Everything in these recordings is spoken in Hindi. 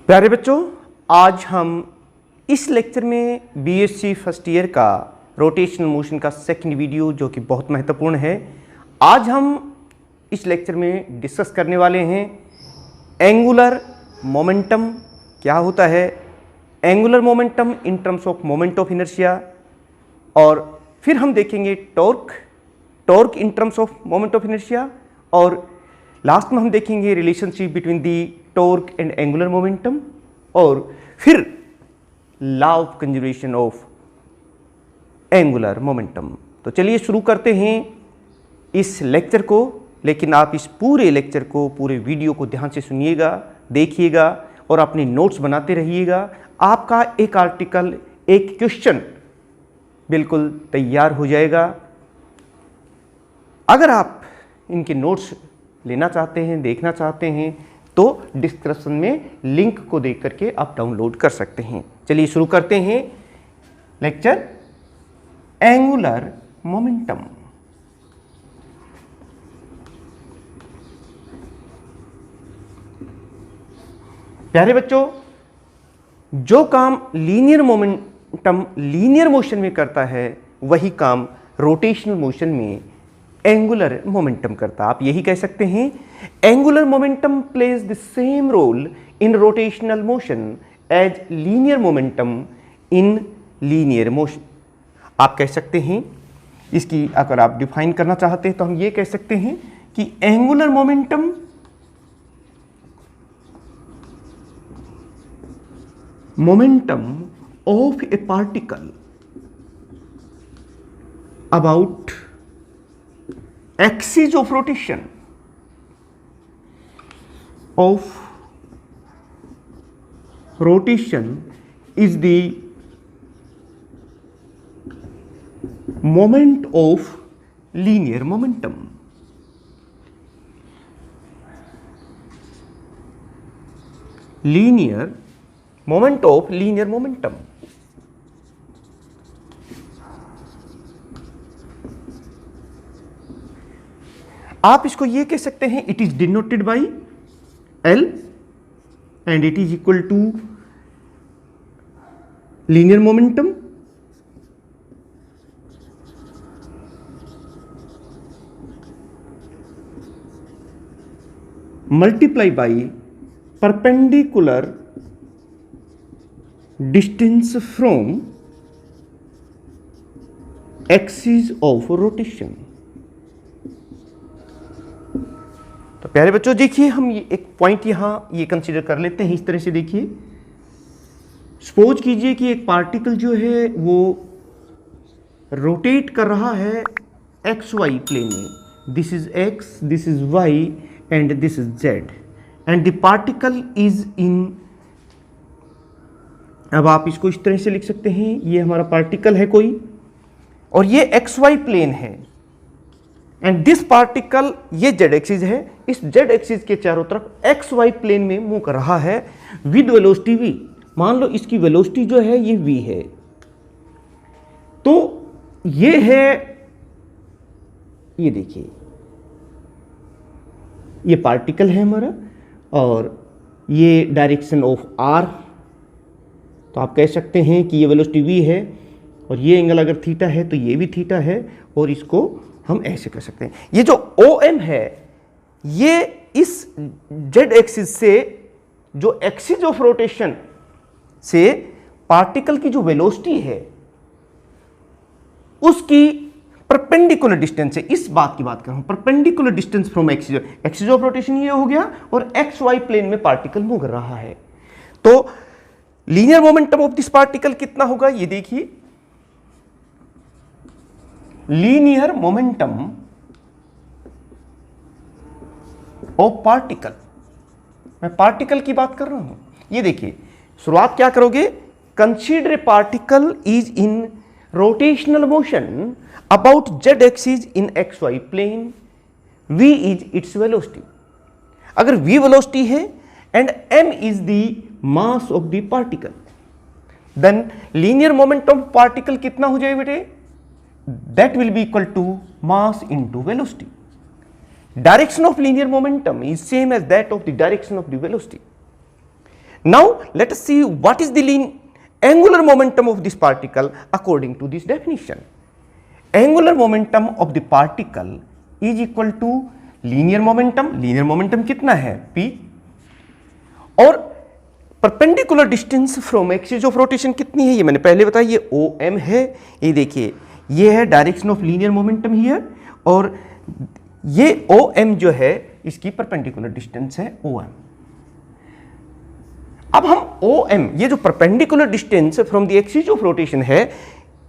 प्यारे बच्चों, आज हम इस लेक्चर में बीएससी फर्स्ट ईयर का रोटेशनल मोशन का सेकंड वीडियो जो कि बहुत महत्वपूर्ण है, आज हम इस लेक्चर में डिस्कस करने वाले हैं एंगुलर मोमेंटम क्या होता है, angular momentum in terms of moment of inertia, और फिर हम देखेंगे torque in terms of moment of inertia, और लास्ट में हम देखेंगे relationship between the torque and angular momentum, और फिर law of conservation of angular momentum. तो चलिए शुरू करते हैं इस लेक्चर को, लेकिन आप इस पूरे लेक्चर को, पूरे वीडियो को ध्यान से सुनिएगा, देखिएगा और अपने नोट्स बनाते रहिएगा। आपका एक आर्टिकल, एक क्वेश्चन बिल्कुल तैयार हो जाएगा। अगर आप इनके नोट्स लेना चाहते हैं, देखना चाहते हैं, तो डिस्क्रिप्शन में लिंक को देख करके आप डाउनलोड कर सकते हैं। चलिए शुरू करते हैं लेक्चर एंगुलर मोमेंटम। प्यारे बच्चों, जो काम लीनियर मोमेंटम लीनियर मोशन में करता है, वही काम रोटेशनल मोशन में एंगुलर मोमेंटम करता। आप यही कह सकते हैं angular momentum plays the same role in rotational motion as linear momentum in linear motion. आप कह सकते हैं, इसकी अगर आप डिफाइन करना चाहते हैं तो हम ये कह सकते हैं कि angular momentum momentum of a particle about axis of rotation is the moment of linear momentum. Moment of linear momentum. आप इसको ये कह सकते हैं, it is denoted by L and it is equal to linear momentum multiply by perpendicular distance from axis of rotation। तो प्यारे बच्चों देखिए, हम ये एक पॉइंट यहां ये कंसीडर कर लेते हैं। इस तरह से देखिए, सपोज कीजिए कि एक पार्टिकल जो है वो रोटेट कर रहा है एक्स वाई प्लेन में। This is X, this is Y and this is Z, and the particle is in. अब आप इसको इस तरह से लिख सकते हैं, ये हमारा पार्टिकल है कोई, और ये एक्स वाई प्लेन है, एंड दिस पार्टिकल, ये जेड एक्सिस है, इस जेड एक्सिस के चारों तरफ एक्स वाई प्लेन में मूव कर रहा है विद वेलोसिटी v। मान लो इसकी वेलोसिटी जो है ये v है। तो ये है, ये देखिए, ये पार्टिकल है हमारा, और ये डायरेक्शन ऑफ r। तो आप कह सकते हैं कि ये वेलोसिटी v है, और ये एंगल अगर थीटा है तो ये भी थीटा है, और इसको हम ऐसे कर सकते हैं। ये जो OM है, ये इस जेड एक्सिस से, जो एक्सिस ऑफ रोटेशन से पार्टिकल की जो वेलोसिटी है उसकी परपेंडिकुलर डिस्टेंस है। इस बात की बात कर रहा हूं, perpendicular distance from axis of rotation ये हो गया, और एक्स वाई प्लेन में पार्टिकल मूव कर रहा है। तो linear momentum of this particle कितना होगा, ये देखिए, लीनियर मोमेंटम ऑफ पार्टिकल, मैं पार्टिकल की बात कर रहा हूं। ये देखिए, शुरुआत क्या करोगे, consider a particle is in rotational motion about Z axis in X Y plane, v is its velocity. अगर v वेलोसिटी है and m is the mass of the particle, then linear momentum of particle कितना हो जाए बेटे, that will be equal to mass into velocity. Direction of linear momentum is same as that of the direction of the velocity. Now let us see what is the angular momentum of this particle according to this definition. Angular momentum of the particle is equal to linear momentum. Linear momentum कितना है? p. और perpendicular distance from axis of rotation कितनी है? ये मैंने पहले बताया, ये OM है. ये देखिए, ये है direction of linear momentum here, और ये OM जो है इसकी परपेंडिकुलर डिस्टेंस है OM. अब हम OM, ये जो perpendicular distance from the axis of rotation है,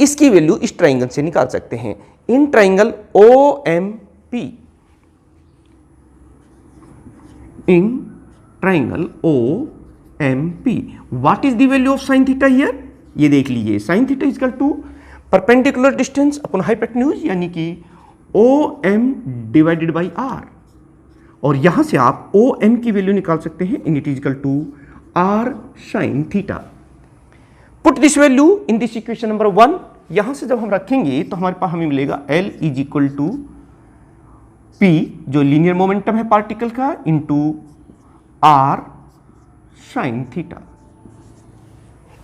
इसकी वैल्यू इस ट्राइंगल से निकाल सकते हैं. In triangle OMP, in triangle OMP, what is the value of sine theta here? ये देख लीजिए, sine theta is equal to perpendicular distance upon hypotenuse, यानी कि OM डिवाइडेड बाई R. और यहां से आप OM की वैल्यू निकाल सकते हैं, in it is equal to R sin theta. Put this value in this equation number 1. यहां से जब हम रखेंगे तो हमारे पास हमें मिलेगा L is equal to P, जो लीनियर मोमेंटम है पार्टिकल का, इंटू R sin थीटा.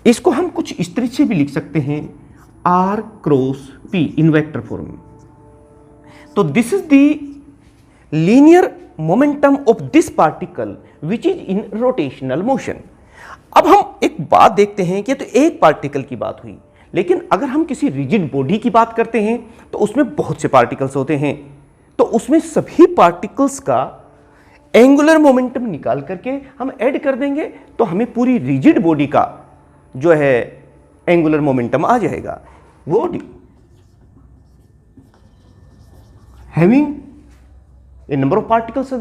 इसको हम कुछ इस तरह से भी लिख सकते हैं, R cross P in vector form. तो this is the linear momentum of this particle which is in rotational motion. अब हम एक बात देखते हैं कि तो एक पार्टिकल की बात हुई, लेकिन अगर हम किसी रिजिड बॉडी की बात करते हैं तो उसमें बहुत से पार्टिकल्स होते हैं. तो उसमें सभी पार्टिकल्स का एंगुलर मोमेंटम निकाल करके हम ऐड कर देंगे तो हमें पूरी रिजिड बॉडी का जो है एंगुलर मोमेंटम आ जाएगा. वो having a number of particles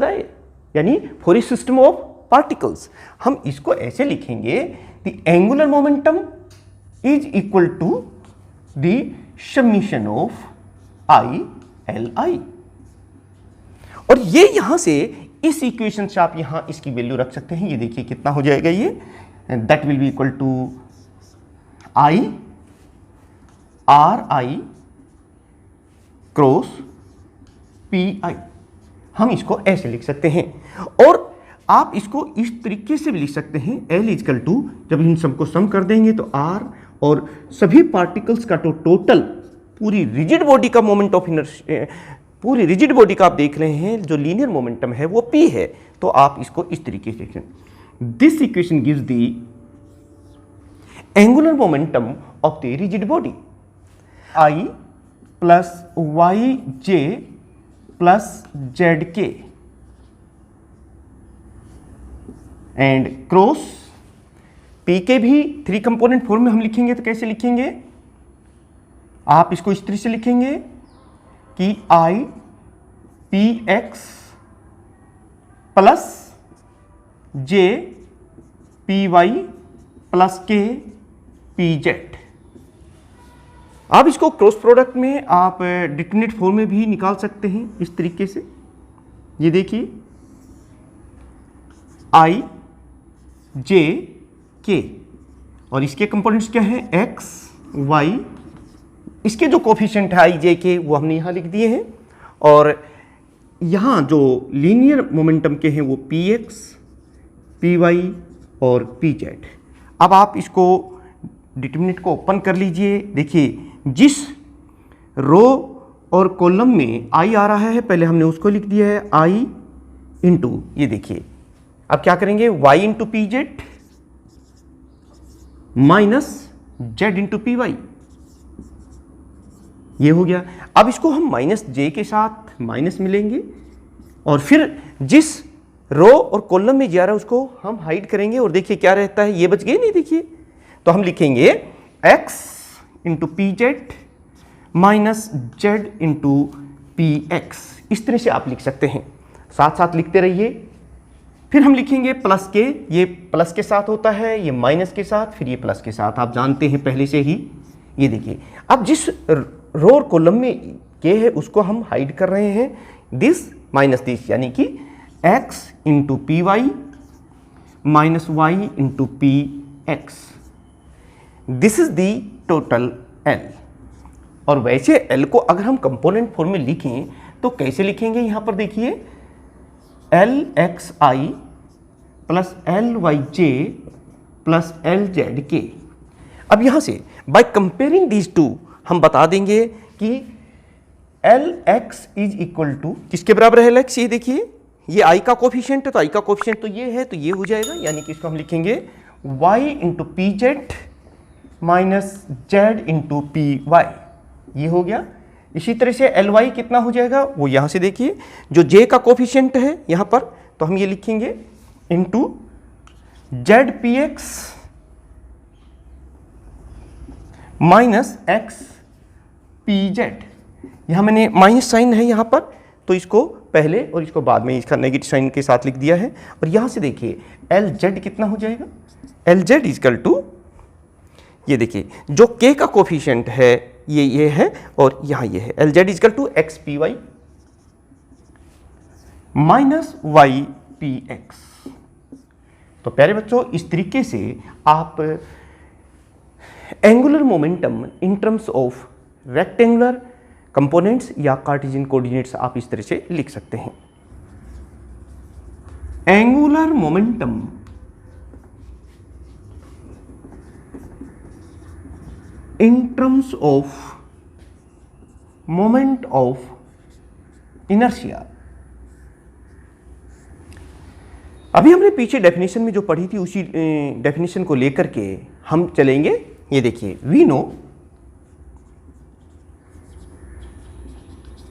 यानी for a system of particles. हम इसको ऐसे लिखेंगे, the angular momentum is equal to the summation of ILI. और ये यहां से इस इक्वेशन से आप यहां इसकी वैल्यू रख सकते हैं. ये देखिए कितना हो जाएगा, ये that will be equal to I RI cross PI. हम इसको ऐसे लिख सकते हैं. और आप इसको इस तरीके से भी लिख सकते हैं, L इजकल टू, जब इन सबको सम कर देंगे तो R और सभी पार्टिकल्स का टोटल पूरी रिजिड बॉडी का मोमेंट ऑफ इनर्शिया, पूरी रिजिड बॉडी का आप देख रहे हैं जो लीनियर मोमेंटम है वो P है. तो आप इसको इस तरीके से लिखें. This equation gives the angular momentum of the rigid body I plus YJ plus ZK and cross P के भी 3 कंपोनेंट फॉर्म में हम लिखेंगे तो कैसे लिखेंगे? आप इसको इस तरह से लिखेंगे कि I PX plus J PY plus K PZ. आप इसको क्रॉस प्रोडक्ट में आप डिटरमिनेंट फॉर्म में भी निकाल सकते हैं इस तरीके से. ये देखिए I J K और इसके कंपोनेंट्स क्या हैं? X Y. इसके जो कोफिशिएंट है I J K वो हमने यहाँ लिख दिए हैं. और यहाँ जो लीनियर मोमेंटम के हैं वो PX PY और PZ. अब आप इसको डिटरमिनेंट को ओपन कर लीजिए. देखिए जिस रो और कॉलम में I आ रहा है पहले हमने उसको लिख दिया है I इंटू, ये देखिए अब क्या करेंगे, Y into PZ minus Z into PY. ये हो गया. अब इसको हम माइनस J के साथ माइनस मिलेंगे और फिर जिस रो और कॉलम में जा रहा है उसको हम हाइड करेंगे और देखिए क्या रहता है, ये बच गए नहीं. देखिए तो हम लिखेंगे X into PZ minus Z into PX. इस तरह से आप लिख सकते हैं, साथ साथ लिखते रहिए. फिर हम लिखेंगे प्लस के, ये प्लस के साथ होता है, ये माइनस के साथ, फिर ये प्लस के साथ, आप जानते हैं पहले से ही. ये देखिए अब जिस रो और कॉलम में के है उसको हम हाइड कर रहे हैं, दिस माइनस दिस, यानी कि X into PY minus Y into PX. This is the total L. और वैसे L को अगर हम कंपोनेंट फॉर्म में लिखें तो कैसे लिखेंगे? यहाँ पर देखिए LXI plus LYJ plus L Z के। अब यहां से बाय कंपेयरिंग दीज टू हम बता देंगे कि L X is equal to किसके बराबर है एल एक्स। ये देखिए ये आई का कोफिशिएंट है, तो आई का कोफिशिएंट तो ये है, तो ये हो जाएगा, यानी कि इसको हम लिखेंगे y into P Z minus Z into P Y, ये हो गया। इसी तरह से एल वाई कितना हो जाएगा, वो यहां से देखिए जो j का कोफिशिएंट है यहां पर, तो हम ये लिखेंगे into Z P x minus x P Z. यहां मैंने माइनस साइन है यहां पर, तो इसको पहले और इसको बाद में इसका नेगेटिव साइन के साथ लिख दिया है। और यहां से देखिए एल जेड कितना हो जाएगा, एल जेड इजकल टू, ये देखिए जो k का कोफिशिएंट है ये है और यहां ये है, L Z is equal to X P Y minus Y P X. तो प्यारे बच्चों इस तरीके से आप angular momentum in terms of rectangular components या कार्टेशियन कोऑर्डिनेट्स आप इस तरह से लिख सकते हैं। Angular momentum in terms of moment of inertia. अभी हमने पीछे डेफिनेशन में जो पढ़ी थी उसी डेफिनेशन को लेकर के हम चलेंगे। ये देखिए we know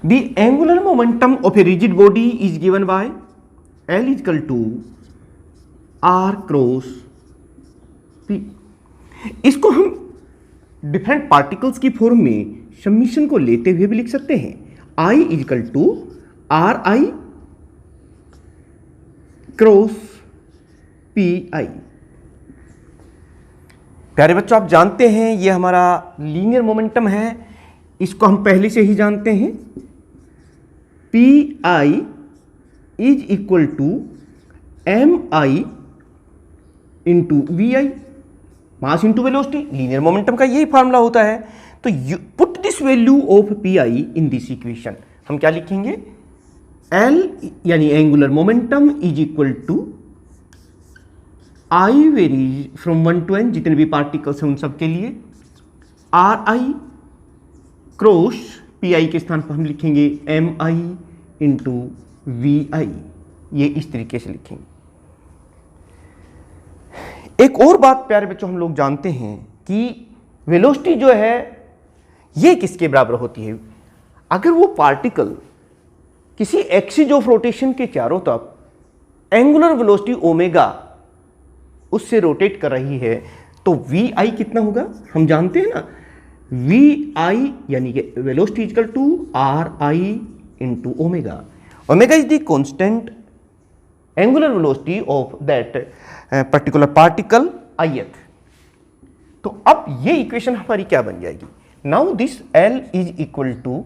the angular momentum of a rigid body is given by L is equal to R cross P। इसको हम डिफरेंट पार्टिकल्स की फॉर्म में समीशन को लेते हुए भी लिख सकते हैं। I is equal to R I cross P I। प्यारे बच्चों आप जानते हैं ये हमारा लीनियर मोमेंटम है, इसको हम पहले से ही जानते हैं। P I is equal to M I into V I, mass into velocity. Linear momentum का यही फॉर्मूला होता है। तो put this value of P I in this equation, हम क्या लिखेंगे, एल यानी angular momentum is equal to I varies from 1 to n, जितने भी पार्टिकल्स हैं उन सब के लिए, are I cross P I के स्थान पर हम लिखेंगे एम आई इंटू वी आई। ये इस तरीके से लिखेंगे। एक और बात प्यारे बच्चों हम लोग जानते हैं कि वेलोसिटी जो है ये किसके बराबर होती है। अगर वो पार्टिकल किसी एक्सिस ऑफ रोटेशन के चारों तरफ एंगुलर वेलोसिटी ओमेगा उससे रोटेट कर रही है, तो वी आई कितना होगा हम जानते हैं ना, वी आई यानी कि velocity equal to R I into omega. Omega is the constant angular velocity of that particular particle ith। तो अब ये इक्वेशन हमारी क्या बन जाएगी, now this L is equal to,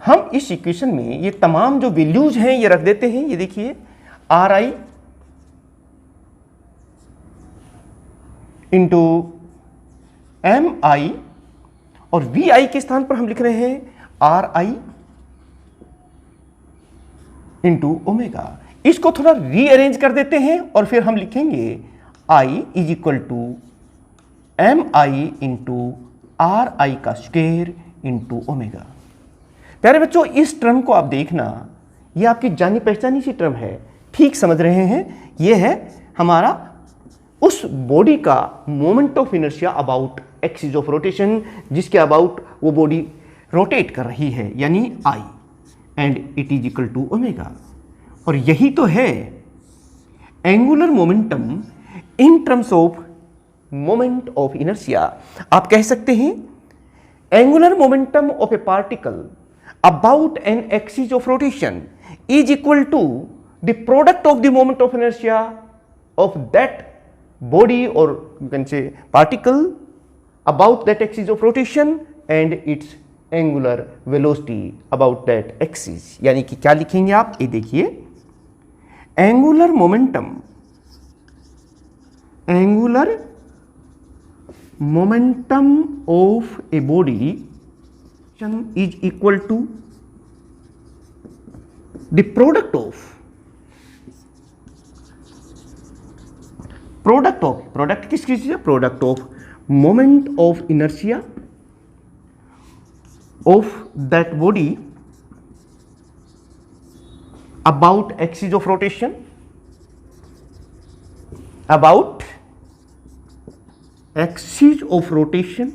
हम इस इक्वेशन में ये तमाम जो वैल्यूज हैं ये रख देते हैं। ये देखिए आर आई इंटू एम आई और वी आई के स्थान पर हम लिख रहे हैं आर आई इंटू ओमेगा। इसको थोड़ा रीअरेंज कर देते हैं और फिर हम लिखेंगे I is equal to M I into R I का स्क्वायर इंटू ओमेगा। प्यारे बच्चों इस टर्म को आप देखना, ये आपकी जानी पहचानी सी टर्म है, ठीक समझ रहे हैं। ये है हमारा उस बॉडी का moment of inertia about axis of rotation, जिसके अबाउट वो बॉडी रोटेट कर रही है, यानी I, and it is equal to omega. और यही तो है angular momentum in terms of moment of inertia. आप कह सकते हैं angular momentum of a particle about an axis of rotation is equal to the product of the moment of inertia of that body, or you can say particle, about that axis of rotation and its angular velocity about that axis। यानी कि क्या लिखेंगे आप, ये देखिए angular momentum of a body is equal to the product of product किस चीज है? Product of moment of inertia of that body about axis of rotation, about axis of rotation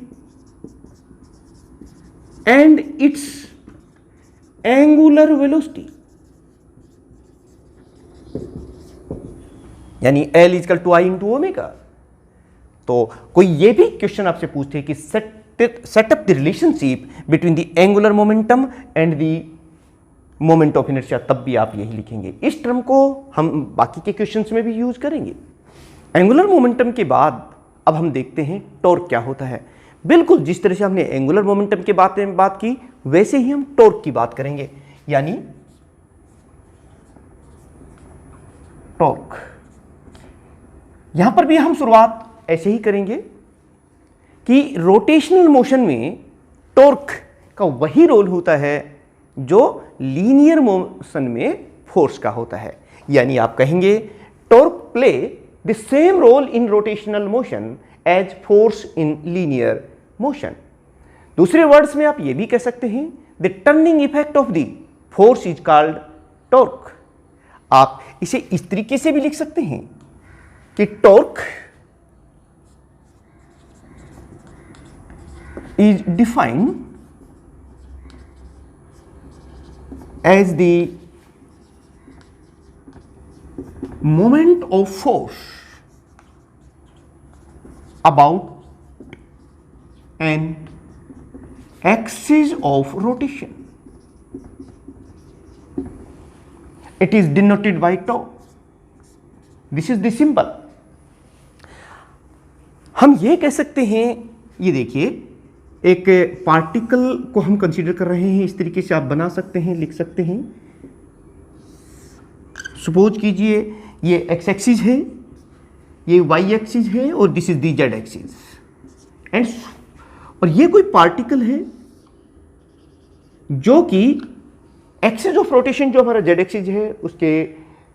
and its angular velocity, यानी L is equal to I into omega. तो कोई ये भी क्वेश्चन आपसे पूछते कि set up the relationship between the angular momentum and the moment of inertia, तब भी आप यही लिखेंगे। इस टर्म को हम बाकी के क्वेश्चंस में भी यूज करेंगे। एंगुलर मोमेंटम के बाद अब हम देखते हैं टॉर्क क्या होता है। बिल्कुल जिस तरह से हमने एंगुलर मोमेंटम के बारे में बात की, वैसे ही हम टॉर्क की बात करेंगे, यानी टॉर्क। यहां पर भी हम शुरुआत ऐसे ही करेंगे कि रोटेशनल मोशन में टॉर्क का वही रोल होता है जो लीनियर मोशन में फोर्स का होता है। यानी आप कहेंगे torque play the same role in rotational motion as force in linear motion. दूसरे वर्ड्स में आप ये भी कह सकते हैं the turning effect of the force is called torque. आप इसे इस तरीके से भी लिख सकते हैं कि torque is defined as the moment of force about an axis of rotation. It is denoted by tau. This is the symbol. हम ये कह सकते हैं, ये देखिए एक पार्टिकल को हम कंसीडर कर रहे हैं, इस तरीके से आप बना सकते हैं, लिख सकते हैं। सपोज कीजिए ये एक्स एक्सिस है, ये वाई एक्सिस है और this is the Z axis and, और ये कोई पार्टिकल है जो कि एक्सिस ऑफ रोटेशन जो हमारा जेड एक्सिस है उसके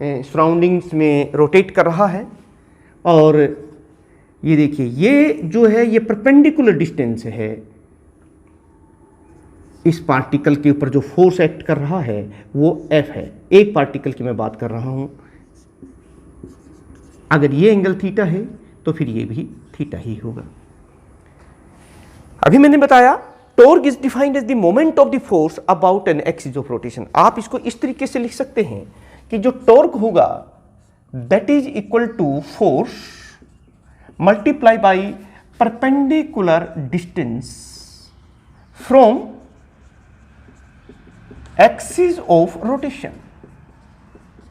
सराउंडिंग्स में रोटेट कर रहा है। और ये देखिए ये जो है ये परपेंडिकुलर डिस्टेंस है, इस पार्टिकल के ऊपर जो फोर्स एक्ट कर रहा है वो F है। एक पार्टिकल की मैं बात कर रहा हूं। अगर ये एंगल थीटा है तो फिर ये भी थीटा ही होगा। अभी मैंने बताया torque is defined as the moment of the force about an axis of rotation. आप इसको इस तरीके से लिख सकते हैं कि जो टॉर्क होगा that is equal to force multiply by perpendicular distance from axis of rotation.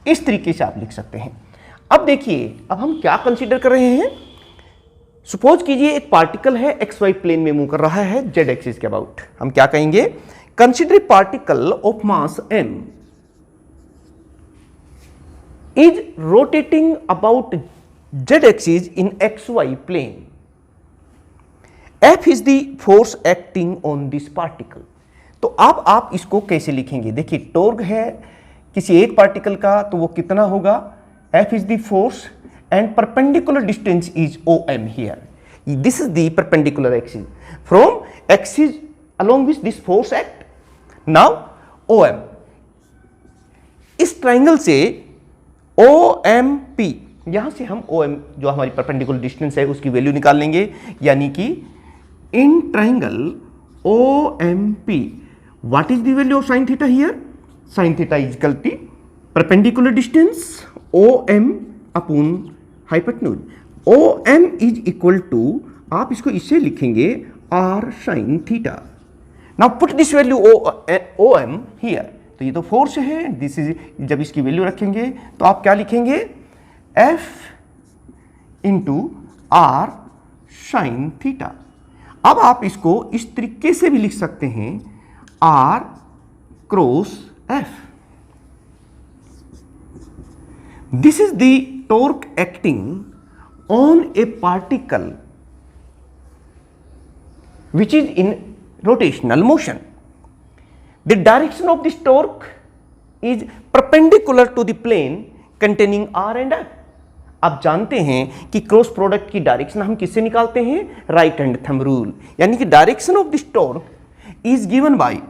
इस तरीके से आप लिख सकते हैं। अब देखिए अब हम क्या कंसीडर कर रहे हैं। सपोज कीजिए एक पार्टिकल है एक्स वाई प्लेन में मूव कर रहा है जेड एक्सिस के अबाउट। हम क्या कहेंगे? Consider particle of mass m is rotating about z axis in xy plane. F is the force acting on this particle. तो अब आप इसको कैसे लिखेंगे? देखिए टॉर्क है किसी एक पार्टिकल का तो वो कितना होगा? F is the force and perpendicular distance is OM here. This is the perpendicular axis. From axis along which this force act. Now OM. इस ट्राइंगल से OMP, यहां से हम OM जो हमारी परपेंडिकुलर डिस्टेंस है उसकी वैल्यू निकाल लेंगे, यानी कि इन triangle OMP what is the value of sin theta here? Sin theta is equal to perpendicular distance OM upon hypotenuse. OM is equal to, आप इसको इससे लिखेंगे R sin theta. Now put this value OM here. तो ये तो फोर्स है, दिस इज, जब इसकी वैल्यू रखेंगे तो आप क्या लिखेंगे? F into R sin theta. अब आप इसको इस तरीके से भी लिख सकते हैं R cross F. This is the torque acting on a particle which is in rotational motion. The direction of this torque is perpendicular to the plane containing R and F. आप जानते हैं कि क्रॉस प्रोडक्ट की डायरेक्शन हम किससे निकालते हैं? Right hand thumb rule. यानी कि direction of this torque is given bye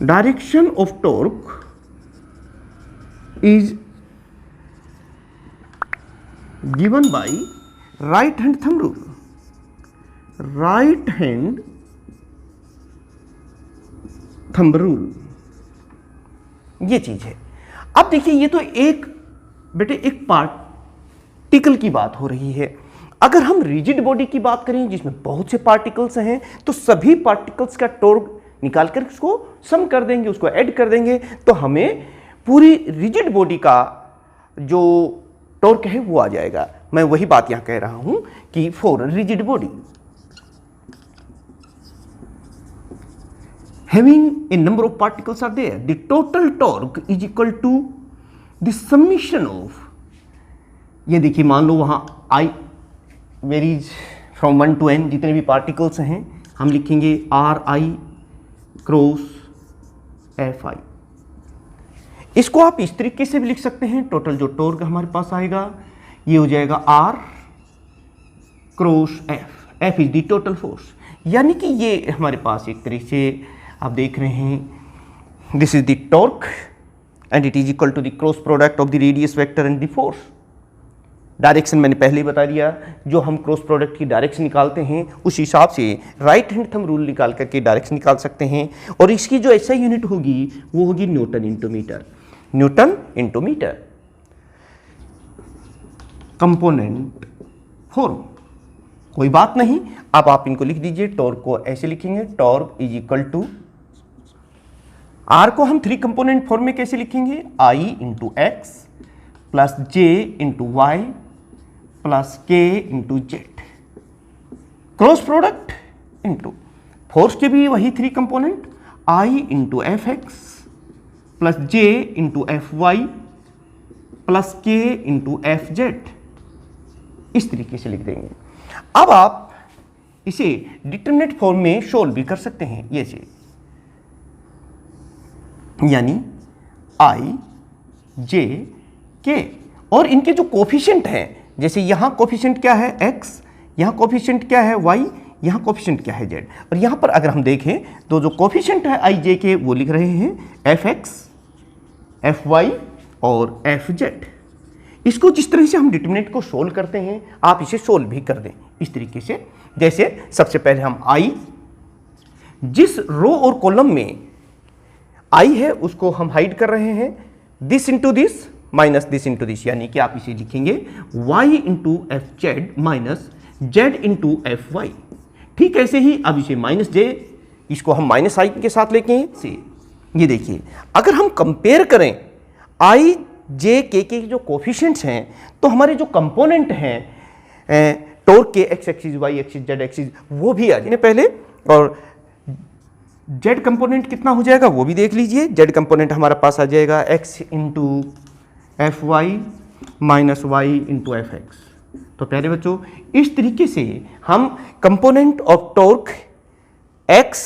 direction of torque is given by right hand thumb rule. Right hand thumb rule ये चीज है। अब देखिए, ये तो एक एक पार्टिकल की बात हो रही है। अगर हम रिजिड बॉडी की बात करें जिसमें बहुत से पार्टिकल्स हैं, तो सभी पार्टिकल्स का टॉर्क निकालकर उसको सम कर देंगे, उसको ऐड कर देंगे, तो हमें पूरी रिजिड बॉडी का जो टॉर्क है वो आ जाएगा। मैं वही बात यहां कह रहा हूं कि for rigid body having a number of particles are there, the total torque is equal to the summation of, ये देखिए मान लो वहां I varies from 1 to n, जितने भी पार्टिकल्स हैं हम लिखेंगे R I cross F I. इसको आप इस तरीके से भी लिख सकते हैं, टोटल जो टॉर्क हमारे पास आएगा ये हो जाएगा R cross F, F is the total force. यानी कि ये हमारे पास एक तरीके से आप देख रहे हैं, this is the torque and it is equal to the cross product of the radius vector and the force. Direction मैंने पहले ही बता दिया, जो हम क्रॉस प्रोडक्ट की डायरेक्शन निकालते हैं उस हिसाब से राइट हैंड थंब रूल निकाल करके डायरेक्शन निकाल सकते हैं। और इसकी जो ऐसा यूनिट होगी वो होगी newton into metre. Newton into metre. Component form, कोई बात नहीं, अब आप इनको लिख दीजिए। टॉर्क को ऐसे लिखेंगे, torque is equal to R को हम 3 कंपोनेंट फॉर्म में कैसे लिखेंगे? I into X plus J into Y plus K into Z. Cross product into force के भी वही 3 component, I into F X plus J into F Y plus K into F Z. इस तरीके से लिख देंगे। अब आप इसे डिटरमिनेंट फॉर्म में सोल्व भी कर सकते हैं, ये से, यानी आई जे के, और इनके जो कोफिशिएंट हैं, जैसे यहां कोफिशिएंट क्या है x, यहां कोफिशिएंट क्या है y, यहां कोफिशिएंट क्या है z। और यहां पर अगर हम देखें तो जो कोफिशिएंट है आई जे के वो लिख रहे हैं एफ एक्स, एफ वाई और एफ जेड। इसको जिस तरह से हम डिटरमिनेंट को सोल्व करते हैं आप इसे सोल्व भी कर दें इस तरीके से। जैसे सबसे पहले हम आई, जिस रो और कॉलम में आई है उसको हम हाइड कर रहे हैं, this into this minus this into this, यानी कि आप इसे लिखेंगे y into F Z minus Z into F Y. ठीक ऐसे ही अब इसे माइनस जे, इसको हम माइनस आई के साथ लेके से, ये देखिए अगर हम कंपेयर करें आई जे के जो कोफिशिएंट्स हैं तो हमारे जो कंपोनेंट हैं टॉर्क के X axis Y axis Z axis वो भी आ जाए पहले। और जेड कंपोनेंट कितना हो जाएगा वो भी देख लीजिए। जेड कंपोनेंट हमारा पास आ जाएगा X into F Y minus Y into F X. तो प्यारे बच्चों इस तरीके से हम component of torque X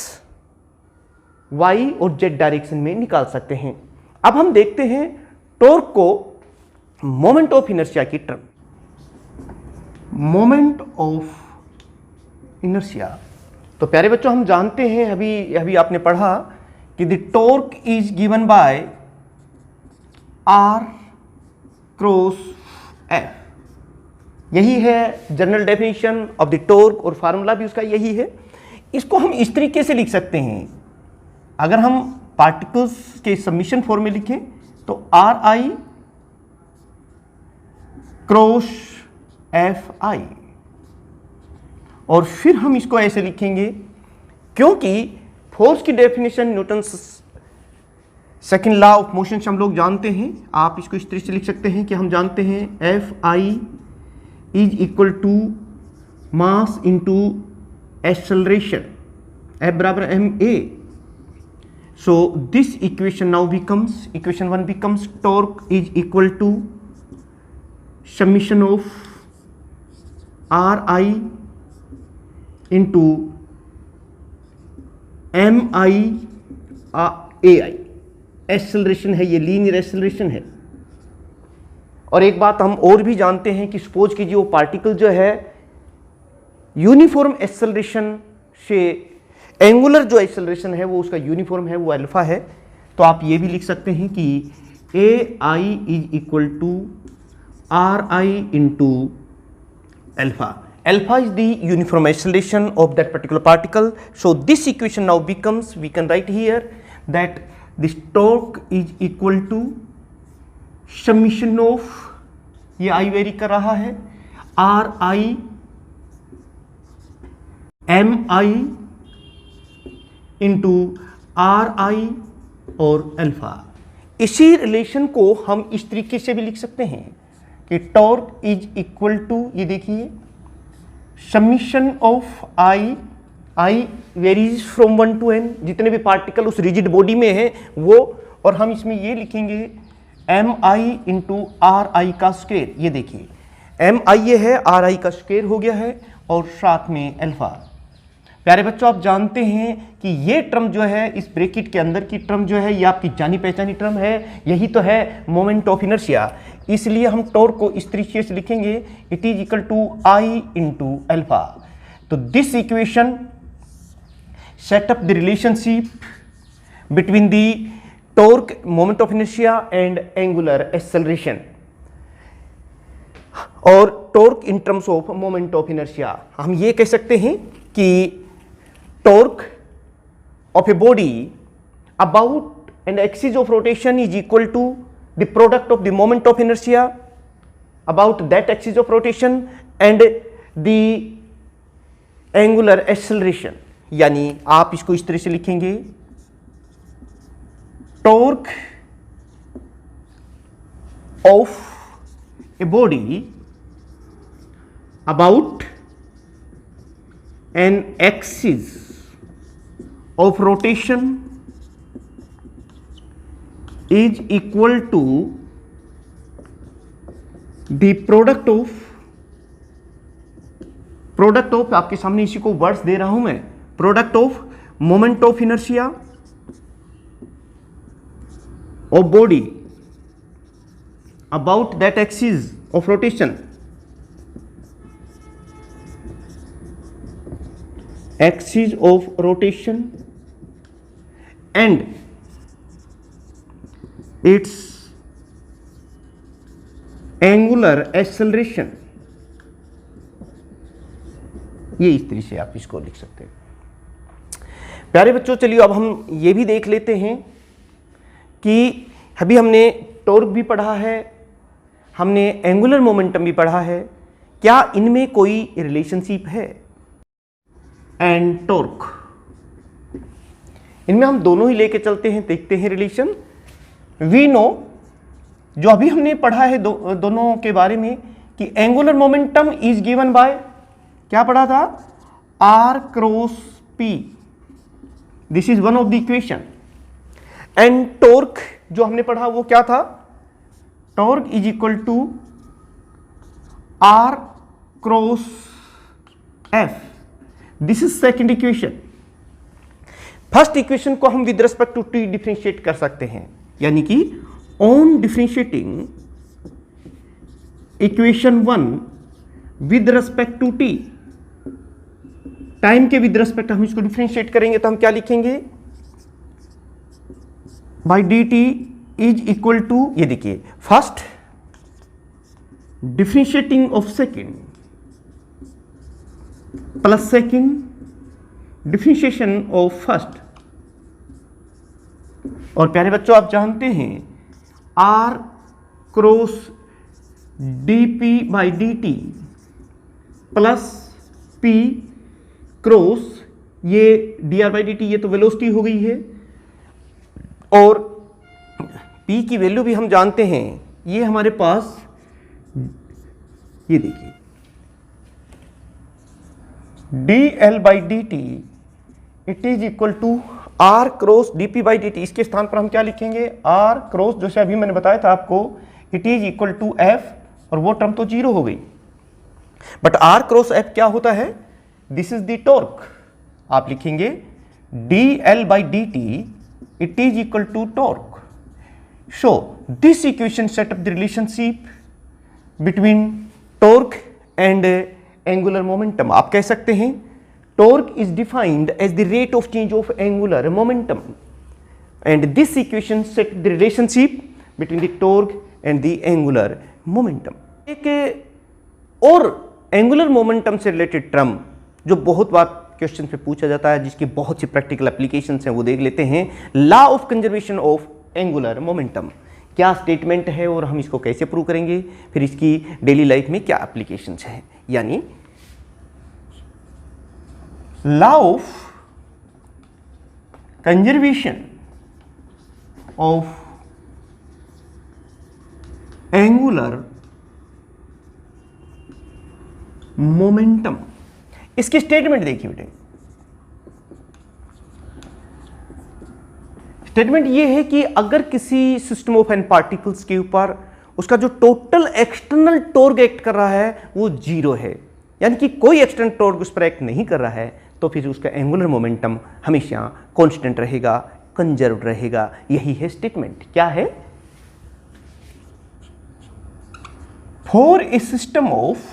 Y और जेड डायरेक्शन में निकाल सकते हैं। अब हम देखते हैं टॉर्क को मोमेंट ऑफ इनर्शिया की टर्म। मोमेंट ऑफ इनर्शिया, तो प्यारे बच्चों हम जानते हैं, अभी आपने पढ़ा कि the torque is given by R cross F. यही है general definition of the torque और फार्मूला भी उसका यही है। इसको हम इस तरीके से लिख सकते हैं, अगर हम पार्टिकल्स के सबमिशन फॉर्म में लिखें तो आर आई क्रॉस एफ आई, और फिर हम इसको ऐसे लिखेंगे क्योंकि फोर्स की definition Newton second law of motion से हम लोग जानते हैं। आप इसको इस तरह से लिख सकते हैं कि हम जानते हैं F I is equal to mass into acceleration, F बराबर M A. So this equation now becomes, equation 1 becomes torque is equal to summation of R I into M I A I. Acceleration है, ये लीनियर एक्सेलरेशन है, और एक बात हम और भी जानते हैं कि सपोज कीजिए वो पार्टिकल जो है यूनिफॉर्म एक्सेलरेशन से, एंगुलर जो एक्सेलरेशन है वो उसका यूनिफॉर्म है, वो अल्फा है, तो आप ये भी लिख सकते हैं कि A I is equal to R I into alpha. Alpha is the uniform acceleration of that particular particle. So this equation now becomes, we can write here that this torque is equal to summation of, ये I वेरी कर रहा है, are I am I into R आई और अल्फा. इसी रिलेशन को हम इस तरीके से भी लिख सकते हैं कि टॉर्क इज इक्वल टू, ये देखिए, summation of I varies from 1 to n, जितने भी पार्टिकल उस रिजिड बॉडी में है वो, और हम इसमें ये लिखेंगे M I into R I का स्क्वायर. ये देखिए एम आई ये है, आर आई का स्क्वायर हो गया है, और साथ में अल्फा. प्यारे बच्चों, आप जानते हैं कि ये टर्म जो है, इस ब्रैकेट के अंदर की टर्म जो है, ये आपकी जानी पहचानी टर्म है, यही तो है मोमेंट ऑफ इनर्शिया. इसलिए हम टॉर्क को इस तरीके से लिखेंगे, it is equal to I into alpha. तो this equation set up the relationship between the torque, moment of inertia and angular acceleration, और torque in terms of moment of inertia. हम ये कह सकते हैं कि torque of a body about an axis of rotation is equal to the product of the moment of inertia about that axis of rotation and the angular acceleration. यानी आप इसको इस तरह से लिखेंगे, torque of a body about an axis of rotation is equal to the product of, आपके सामने इसी को वर्ड्स दे रहा हूं मैं, product of moment of inertia of body about that axis of rotation, axis of rotation and its angular acceleration. ये इस तरह से आप इसको लिख सकते हैं. प्यारे बच्चों, चलिए अब हम ये भी देख लेते हैं कि अभी हमने टॉर्क भी पढ़ा है, हमने एंगुलर मोमेंटम भी पढ़ा है, क्या इनमें कोई रिलेशनशिप है एंड टॉर्क. इनमें हम दोनों ही लेके चलते हैं, देखते हैं रिलेशन. वी नो, जो अभी हमने पढ़ा है दोनों के बारे में, कि angular momentum is given by, क्या पढ़ा था, R cross P. This is one of the equation. And torque जो हमने पढ़ा वो क्या था, torque is equal to R cross F. This is second equation. First equation को हम with respect to T differentiate कर सकते हैं, यानी कि on differentiating equation 1 with respect to T, time के विद रेस्पेक्ट हम इसको डिफरेंशिएट करेंगे, तो हम क्या लिखेंगे, by D T is equal to, ये देखिए, first differentiating of second plus second differentiation of first. और प्यारे बच्चों, आप जानते हैं R cross D P by D T plus P cross ये D R by D T, ये तो वेलोसिटी हो गई है, और पी की वैल्यू भी हम जानते हैं, ये हमारे पास, ये देखिए, D L by D T it is equal to R cross D P by D T. इसके स्थान पर हम क्या लिखेंगे, आर क्रॉस, जैसे अभी मैंने बताया था आपको, it is equal to F, और वो टर्म तो जीरो हो गई, बट आर क्रॉस एफ क्या होता है, दिस इज द टॉर्क. आप लिखेंगे D L by D T it is equal to torque. So this equation set up the relationship between torque and angular momentum. आप कह सकते हैं torque is defined as the rate of change of angular momentum and this equation set the relationship between the torque and the angular momentum. एक और एंगुलर मोमेंटम से रिलेटेड टर्म जो बहुत बार क्वेश्चन पे पूछा जाता है, जिसकी बहुत सी प्रैक्टिकल एप्लीकेशंस हैं, वो देख लेते हैं। Law of conservation of angular momentum क्या स्टेटमेंट है और हम इसको कैसे प्रूव करेंगे, फिर इसकी डेली लाइफ में क्या एप्लीकेशंस हैं। यानी law of conservation of angular momentum, इसकी स्टेटमेंट देखिए बेटे। स्टेटमेंट ये है कि अगर किसी सिस्टम ऑफ एन पार्टिकल्स के ऊपर उसका जो टोटल एक्सटर्नल टॉर्क एक्ट कर रहा है वो जीरो है, यानी कि कोई एक्सटर्नल टॉर्क उस पर एक्ट नहीं कर रहा है, तो फिर उसका एंगुलर मोमेंटम हमेशा कांस्टेंट रहेगा, कंजर्व रहेगा। यही है स्टेटमेंट। क्या है? For a system of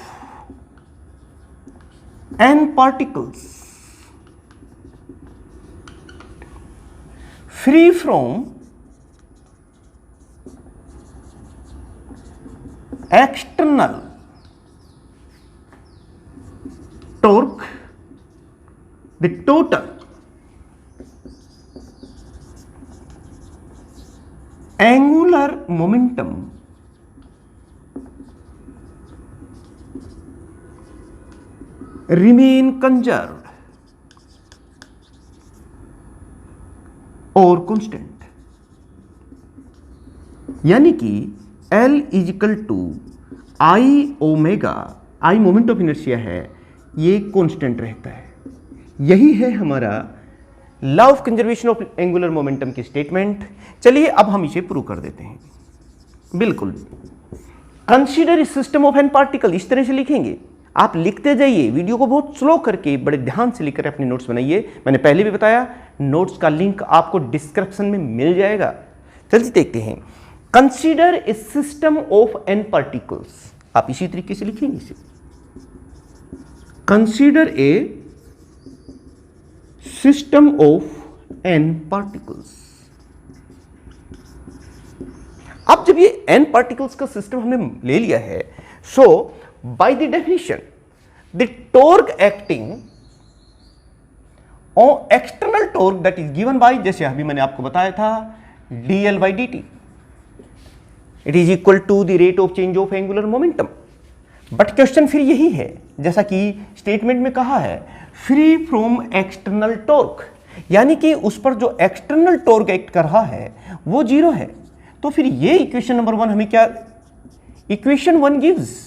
n particles free from external torque, the total angular momentum remain conserved और constant, यानी कि L is equal to I omega, I moment of inertia है, ये कांस्टेंट रहता है। यही है हमारा law of conservation of angular momentum की स्टेटमेंट। चलिए अब हम इसे प्रूव कर देते हैं। बिल्कुल, consider a system of N particle, इस तरह से लिखेंगे। आप लिखते जाइए, वीडियो को बहुत स्लो करके बड़े ध्यान से लिखकर अपने नोट्स बनाइए। मैंने पहले भी बताया, नोट्स का लिंक आपको डिस्क्रिप्शन में मिल जाएगा। चलिए देखते हैं। Consider a system of N particles, आप इसी तरीके से लिखेंगे इसे। Consider a system of N particles. अब जब ये एन पार्टिकल्स का सिस्टम हमने ले लिया है, सो by the definition the torque acting on external torque that is given by, जैसे अभी मैंने आपको बताया था, dl by dt, it is equal to the rate of change of angular momentum। But question फिर यही है, जैसा कि स्टेटमेंट में कहा है, फ्री फ्रॉम एक्सटर्नल टॉर्क, यानी कि उस पर जो एक्सटर्नल टॉर्क एक्ट कर रहा है वो जीरो है। तो फिर ये इक्वेशन नंबर 1 हमें क्या, equation 1 gives,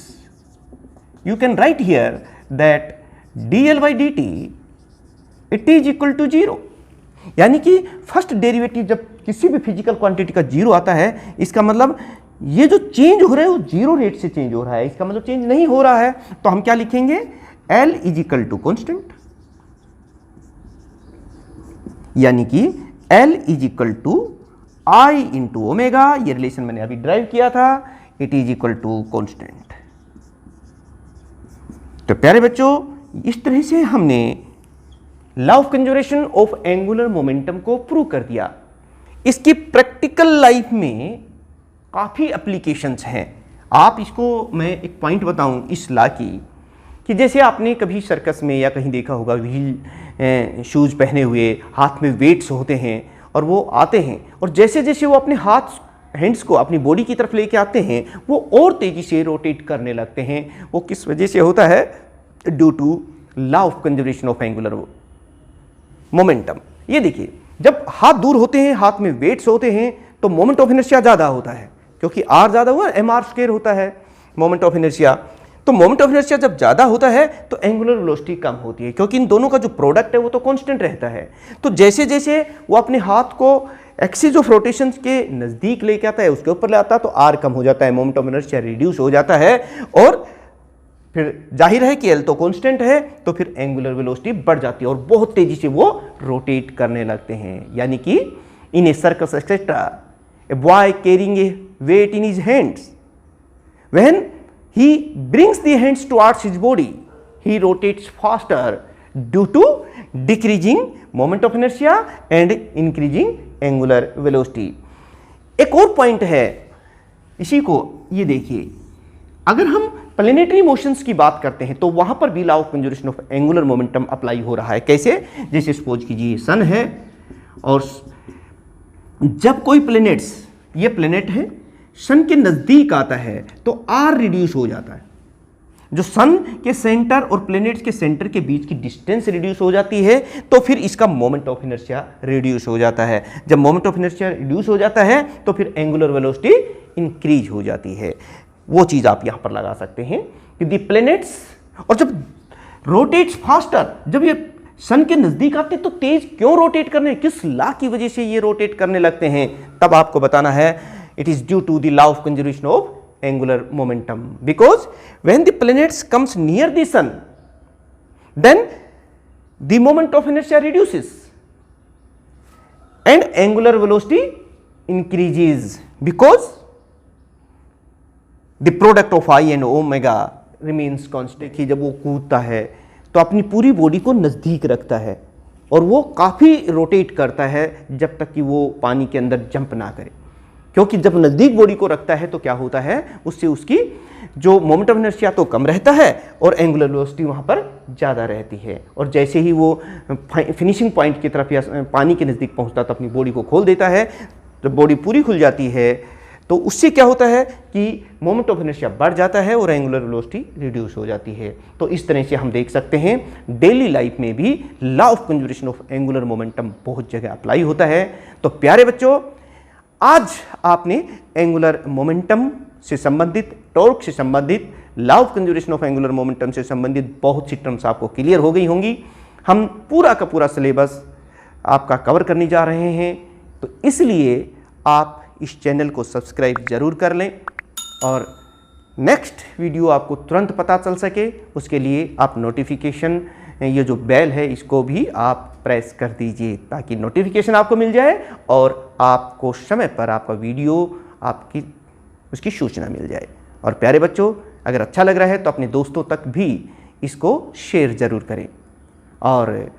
you can write here that dl by dt it is equal to 0, यानी कि फर्स्ट डेरिवेटिव जब किसी भी फिजिकल क्वांटिटी का जीरो आता है, इसका मतलब ये जो चेंज हो रहा है वो जीरो रेट से चेंज हो रहा है, इसका मतलब चेंज नहीं हो रहा है। तो हम क्या लिखेंगे, L is equal to constant, यानी कि L is equal to I into omega, ये रिलेशन मैंने अभी ड्राइव किया था, it is equal to constant. तो प्यारे बच्चों, इस तरह से हमने law of conservation of angular momentum को प्रूव कर दिया। इसकी प्रैक्टिकल लाइफ में काफ़ी एप्लीकेशंस हैं। आप इसको, मैं एक पॉइंट बताऊं इस लॉ की, कि जैसे आपने कभी सर्कस में या कहीं देखा होगा, व्हील शूज़ पहने हुए, हाथ में वेट्स होते हैं और वो आते हैं, और जैसे जैसे वो अपने हैंड्स को अपनी बॉडी की तरफ लेके आते हैं, वो और तेज़ी से रोटेट करने लगते हैं। वो किस वजह से होता है? Due to law of conservation of angular momentum. ये देखिए, जब हाथ दूर होते हैं, हाथ में वेट्स होते हैं, तो मोमेंट ऑफ इनर्शिया ज़्यादा होता है, क्योंकि आर ज़्यादा हुआ, mr² होता है मोमेंट ऑफ इनर्शिया। तो मोमेंट ऑफ इनर्शिया जब ज़्यादा होता है तो एंगुलर वेलोसिटी कम होती है, क्योंकि इन दोनों का जो प्रोडक्ट है वो तो कांस्टेंट रहता है। तो जैसे जैसे वो अपने हाथ को एक्सिस ऑफ रोटेशन के नज़दीक लेके आता है, उसके ऊपर ले आता है, तो आर कम हो जाता है, मोमेंट ऑफ इनर्शिया रिड्यूस हो जाता है, और फिर जाहिर है कि एल तो कांस्टेंट है, तो फिर एंगुलर वेलोसिटी बढ़ जाती है और बहुत तेजी से वो रोटेट करने लगते हैं। यानी कि in a circus etcetera, a boy carrying a weight in his hands, when he brings the hands towards his body, he rotates faster due to decreasing moment of inertia and increasing angular velocity। एक और पॉइंट है इसी को, ये देखिए, अगर हम प्लेनेटरी मोशंस की बात करते हैं तो वहां पर भी law of conservation of angular momentum apply हो रहा है। कैसे? जैसे सपोज कीजिए सन है और जब कोई प्लेनेट्स, ये प्लेनेट है, सन के नजदीक आता है तो आर रिड्यूस हो जाता है। जो सन के सेंटर और प्लेनेट्स के सेंटर के बीच की डिस्टेंस रिड्यूस हो जाती है तो फिर इसका मोमेंट ऑफ इनर्शिया रिड्यूस हो जाता है। जब मोमेंट ऑफ इनर्शिया रिड्यूस हो जाता है तो फिर एंगुलर वेलोसिटी इंक्रीज हो जाती है। वो चीज आप यहां पर लगा सकते हैं कि दी प्लेनेट्स, और जब रोटेट्स फास्टर, जब ये सन के नजदीक आते तो तेज क्यों रोटेट करने, किस लॉ की वजह से ये रोटेट करने लगते हैं, तब आपको बताना है it is due to the law of conservation of angular momentum, because when the planets comes near the sun then the moment of inertia reduces and angular velocity increases because the product of I and omega remains constant। कि जब वो कूदता है तो अपनी पूरी बॉडी को नज़दीक रखता है और वो काफ़ी रोटेट करता है जब तक कि वो पानी के अंदर जंप ना करे, क्योंकि जब नज़दीक बॉडी को रखता है तो क्या होता है, उससे उसकी जो मोमेंट ऑफ इनर्शिया तो कम रहता है और एंगुलर वेलोसिटी वहाँ पर ज़्यादा रहती है। और जैसे ही वो फिनिशिंग पॉइंट की तरफ या पानी के नज़दीक पहुँचता तो अपनी बॉडी को खोल देता है। जब बॉडी पूरी खुल जाती है तो उससे क्या होता है कि मोमेंट ऑफ इनर्शिया बढ़ जाता है और एंगुलर वेलोसिटी रिड्यूस हो जाती है। तो इस तरह से हम देख सकते हैं डेली लाइफ में भी law of conservation of angular momentum बहुत जगह अप्लाई होता है। तो प्यारे बच्चों, आज आपने एंगुलर मोमेंटम से संबंधित, टॉर्क से संबंधित, law of conservation of angular momentum से संबंधित बहुत सी टर्म्स आपको क्लियर हो गई होंगी। हम पूरा का पूरा सिलेबस आपका कवर करने जा रहे हैं, तो इसलिए आप इस चैनल को सब्सक्राइब जरूर कर लें और नेक्स्ट वीडियो आपको तुरंत पता चल सके उसके लिए आप नोटिफिकेशन, ये जो बेल है इसको भी आप प्रेस कर दीजिए ताकि नोटिफिकेशन आपको मिल जाए और आपको समय पर आपका वीडियो, आपकी उसकी सूचना मिल जाए। और प्यारे बच्चों, अगर अच्छा लग रहा है तो अपने दोस्तों तक भी इसको शेयर ज़रूर करें और